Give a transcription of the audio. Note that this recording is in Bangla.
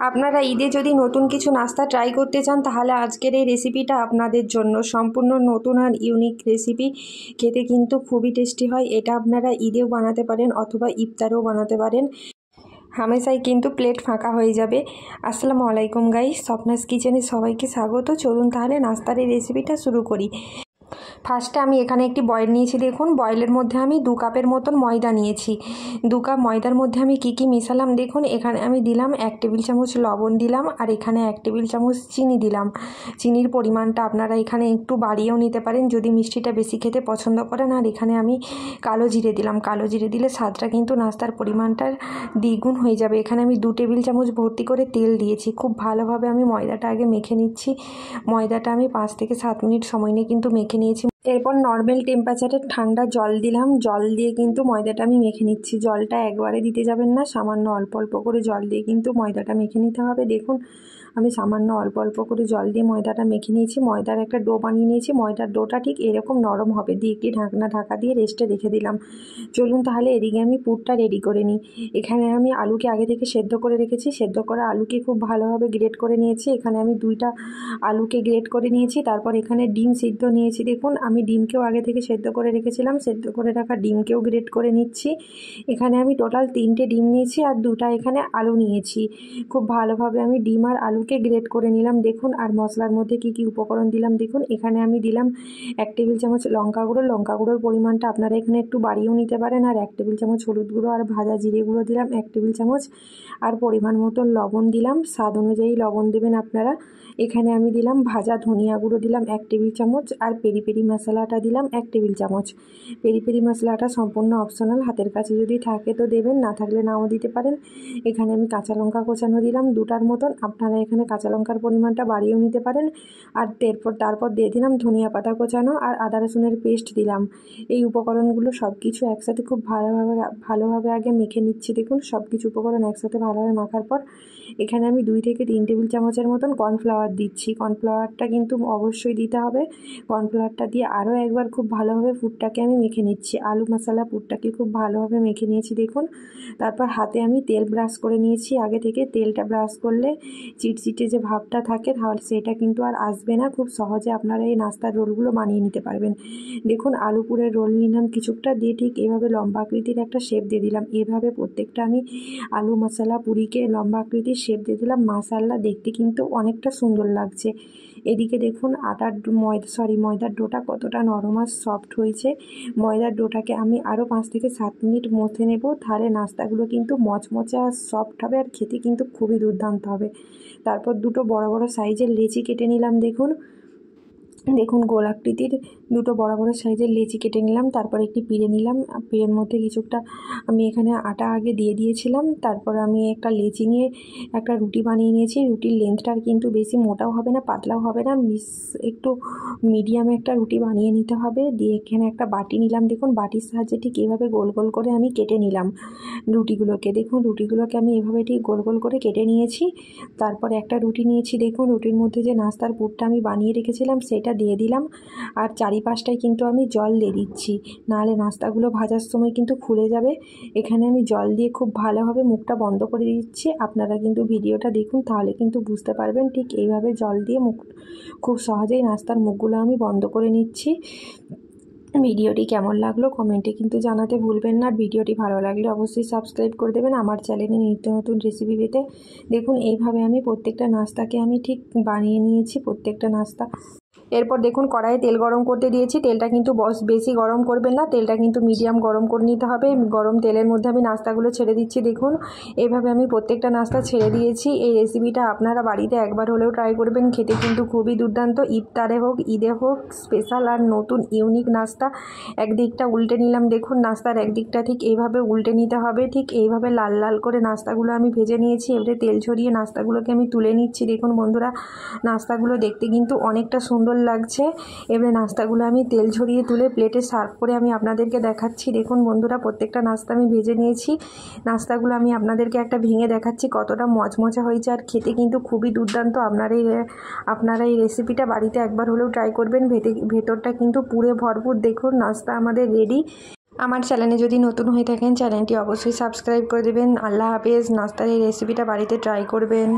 আপনারা ঈদে যদি নতুন কিছু নাস্তা ট্রাই করতে চান তাহলে আজকের এই রেসিপিটা আপনাদের জন্য সম্পূর্ণ নতুন আর ইউনিক রেসিপি। খেতে কিন্তু খুবই টেস্টি হয়। এটা আপনারা ঈদেও বানাতে পারেন অথবা ইফতারেও বানাতে পারেন। হামেশাই কিন্তু প্লেট ফাঁকা হয়ে যাবে। আসসালামু আলাইকুম গাইস, স্বপ্নাস কিচেনে সবাইকে স্বাগত। চলুন তাহলে নাস্তার এই রেসিপিটা শুরু করি। ফার্স্টে আমি এখানে একটি বয়েল নিয়েছি। দেখুন বয়েলের মধ্যে আমি 2 কাপের মতন ময়দা নিয়েছি। 2 কাপ ময়দার মধ্যে আমি কি মেশালাম দেখুন। এখানে আমি দিলাম 1 টেবিল চামচ লবণ দিলাম, আর এখানে 1 টেবিল চামচ চিনি দিলাম। চিনির পরিমাণটা আপনারা এখানে একটু বাড়িয়েও নিতে পারেন যদি মিষ্টিটা বেশি খেতে পছন্দ করেন। আর এখানে আমি কালো জিরে দিলাম। কালো জিরে দিলে স্বাদটা কিন্তু নাস্তার পরিমাণটা দ্বিগুণ হয়ে যাবে। এখানে আমি 2 টেবিল চামচ ভর্তি করে তেল দিয়েছি। খুব ভালোভাবে আমি ময়দাটা আগে মেখে নিচ্ছি। ময়দাটা আমি 5 থেকে 7 মিনিট সময় নিয়ে কিন্তু মেখে নিয়েছি। এরপর নর্মাল টেম্পারেচারে ঠান্ডা জল দিলাম। জল দিয়ে কিন্তু ময়দাটা আমি মেখে নিচ্ছি। জলটা একবারে দিতে যাবেন না, সামান্য অল্প অল্প করে জল দিয়ে কিন্তু ময়দাটা মেখে নিতে হবে। দেখুন আমি সামান্য অল্প অল্প করে জল দিয়ে ময়দাটা মেখে নিয়েছি। ময়দার একটা ডো বানিয়ে নিয়েছি। ময়দার ডোটা ঠিক এরকম নরম হবে। দিয়ে একটি ঢাকা দিয়ে রেস্টে রেখে দিলাম। চলুন তাহলে এদিকে আমি পুরটা রেডি করে নিই। এখানে আমি আলুকে আগে থেকে সেদ্ধ করে রেখেছি। সেদ্ধ করা আলুকে খুব ভালোভাবে গ্রেট করে নিয়েছি। এখানে আমি 2টা আলুকে গ্রেট করে নিয়েছি। তারপর এখানে ডিম সিদ্ধ নিয়েছি। দেখুন আমি ডিমকেও আগে থেকে সেদ্ধ করে রেখেছিলাম। সেদ্ধ করে রাখা ডিমকেও গ্রেট করে নিচ্ছি। এখানে আমি টোটাল 3টে ডিম নিয়েছি আর 2টা এখানে আলু নিয়েছি। খুব ভালোভাবে আমি ডিম আর আলুকে গ্রেট করে নিলাম। দেখুন আর মশলার মধ্যে কি উপকরণ দিলাম দেখুন। এখানে আমি দিলাম 1 টেবিল চামচ লঙ্কা গুঁড়ো। লঙ্কা গুঁড়োর পরিমাণটা আপনারা এখানে একটু বাড়িয়েও নিতে পারেন। আর 1 টেবিল চামচ হলুদ গুঁড়ো আর ভাজা জিরে গুঁড়ো দিলাম 1 টেবিল চামচ। আর পরিমাণ মতন লবণ দিলাম। স্বাদ অনুযায়ী লবণ দেবেন আপনারা। এখানে আমি দিলাম ভাজা ধনিয়া গুঁড়ো দিলাম 1 টেবিল চামচ। আর পেরি মশলাটা দিলাম 1 টেবিল চামচ। পেরি মশলাটা সম্পূর্ণ অপশনাল, হাতের কাছে যদি থাকে তো দেবেন, না থাকলে নাও দিতে পারেন। এখানে আমি কাঁচা লঙ্কা কোচানো দিলাম 2টার মতন। আপনারা এখানে কাঁচা লঙ্কার পরিমাণটা বাড়িয়েও নিতে পারেন। আর তারপর দিয়ে দিলাম ধনিয়া পাতা কোচানো আর আদা রসুনের পেস্ট দিলাম। এই উপকরণগুলো সব কিছু একসাথে খুব ভালোভাবে আগে মেখে নিচ্ছি। দেখুন সব কিছু উপকরণ একসাথে ভালোভাবে মাখার পর এখানে আমি 2 থেকে 3 টেবিল চামচের মতন কর্নফ্লাওয়ার দিচ্ছি। কর্নফ্লাওয়ারটা কিন্তু অবশ্যই দিতে হবে। কর্নফ্লাওয়ারটা দিয়ে আরও একবার খুব ভালোভাবে পুরটাকে আমি মেখে নিচ্ছি। আলু মশলা পুরটাকে খুব ভালোভাবে মেখে নিয়েছি দেখুন। তারপর হাতে আমি তেল ব্রাশ করে নিয়েছি আগে থেকে। তেলটা ব্রাশ করলে চিটচিটে যে ভাবটা থাকে তাহলে সেটা কিন্তু আর আসবে না। খুব সহজে আপনারা এই নাস্তার রোলগুলো বানিয়ে নিতে পারবেন। দেখুন আলু পুরের রোল নিলাম কিছুটা, দিয়ে ঠিক এভাবে লম্বা আকৃতির একটা শেপ দিয়ে দিলাম। এভাবে প্রত্যেকটা আমি আলু মশলা পুরিকে লম্বা আকৃতির শেপ দিয়ে দিলাম। মাশাআল্লাহ দেখতে কিন্তু অনেকটা সুন্দর লাগছে। এদিকে দেখুন ময়দার ডোটা কতটা নরম আর সফট হয়েছে। ময়দার ডোটাকে আমি আরও 5 থেকে 7 মিনিট মথে নেব। তাহলে নাস্তাগুলো কিন্তু মচমচে আর সফট হবে আর খেতে কিন্তু খুবই দুর্দান্ত হবে। তারপর 2টো বড় বড় সাইজের লেচি কেটে নিলাম। দেখুন গোল আকৃতির 2টো বড় বড় সাইজের লেচি কেটে নিলাম। তারপর একটি পিঁড়ে নিলাম। পিঁড়ের মধ্যে কিছুটা আমি এখানে আটা আগে দিয়ে দিয়েছিলাম। তারপর আমি একটা লেচি নিয়ে একটা রুটি বানিয়ে নিয়েছি। রুটির লেন্থটার কিন্তু বেশি মোটাও হবে না পাতলাও হবে না, একটু মিডিয়ামে একটা রুটি বানিয়ে নিতে হবে। দিয়ে এখানে একটা বাটি নিলাম। দেখুন বাটির সাহায্যে ঠিক এভাবে গোল গোল করে আমি কেটে নিলাম রুটিগুলোকে। দেখুন রুটিগুলোকে আমি এভাবে ঠিক গোল গোল করে কেটে নিয়েছি। তারপর একটা রুটি নিয়েছি। দেখুন রুটির মধ্যে যে নাস্তার পুরটা আমি বানিয়ে রেখেছিলাম সেটা দিয়ে দিলাম। আর চারিপাশটায় কিন্তু আমি জল দিয়ে দিচ্ছি, নাহলে নাস্তাগুলো ভাজার সময় কিন্তু খুলে যাবে। এখানে আমি জল দিয়ে খুব ভালোভাবে মুখটা বন্ধ করে দিচ্ছি। আপনারা কিন্তু ভিডিওটা দেখুন তাহলে কিন্তু বুঝতে পারবেন। ঠিক এইভাবে জল দিয়ে খুব সহজেই নাস্তার মুখগুলো আমি বন্ধ করে নিচ্ছি। ভিডিওটি কেমন লাগলো কমেন্টে কিন্তু জানাতে ভুলবেন না। ভিডিওটি ভালো লাগলে অবশ্যই সাবস্ক্রাইব করে দেবেন আমার চ্যানেলে নিত্য নতুন রেসিপি পেতে। দেখুন এইভাবে আমি প্রত্যেকটা নাস্তাকে আমি ঠিক বানিয়ে নিয়েছি প্রত্যেকটা নাস্তা। এরপর দেখুন কড়াইয়ে তেল গরম করতে দিয়েছি। তেলটা কিন্তু বেশি গরম করবেন না, তেলটা কিন্তু মিডিয়াম গরম করে নিতে হবে। গরম তেলের মধ্যে আমি নাস্তাগুলো ছেড়ে দিচ্ছি। দেখুন এইভাবে আমি প্রত্যেকটা নাস্তা ছেড়ে দিয়েছি। এই রেসিপিটা আপনারা বাড়িতে একবার হলেও ট্রাই করবেন, খেতে কিন্তু খুবই দুর্দান্ত। ইফতারে হোক ঈদে হোক স্পেশাল আর নতুন ইউনিক নাস্তা। একদিকটা উল্টে নিলাম। দেখুন নাস্তার একদিকটা ঠিক এইভাবে উল্টে নিতে হবে। ঠিক এইভাবে লাল লাল করে নাস্তাগুলো আমি ভেজে নিয়েছি। এবারে তেল ছড়িয়ে নাস্তাগুলোকে আমি তুলে নিচ্ছি। দেখুন বন্ধুরা নাস্তাগুলো দেখতে কিন্তু অনেকটা সুন্দর লাগছে। এবারে নাস্তাগুলো আমি তেল ঝরিয়ে তুলে প্লেটে সার্ভ করে আমি আপনাদেরকে দেখাচ্ছি। দেখুন বন্ধুরা প্রত্যেকটা নাস্তা আমি ভেজে নিয়েছি। নাস্তাগুলো আমি আপনাদেরকে একটা ভেঙে দেখাচ্ছি কতটা মচমচে হয়েছে আর খেতে কিন্তু খুবই দুর্দান্ত। আপনারা এই রেসিপিটা বাড়িতে একবার হলেও ট্রাই করবেন। ভেতরটা কিন্তু পুরে ভরপুর। দেখুন নাস্তা আমাদের রেডি। আমার চ্যানেলে যদি নতুন হয়ে থাকেন চ্যানেলটি অবশ্যই সাবস্ক্রাইব করে দেবেন। আল্লাহ হাফেজ। নাস্তার এই রেসিপিটা বাড়িতে ট্রাই করবেন।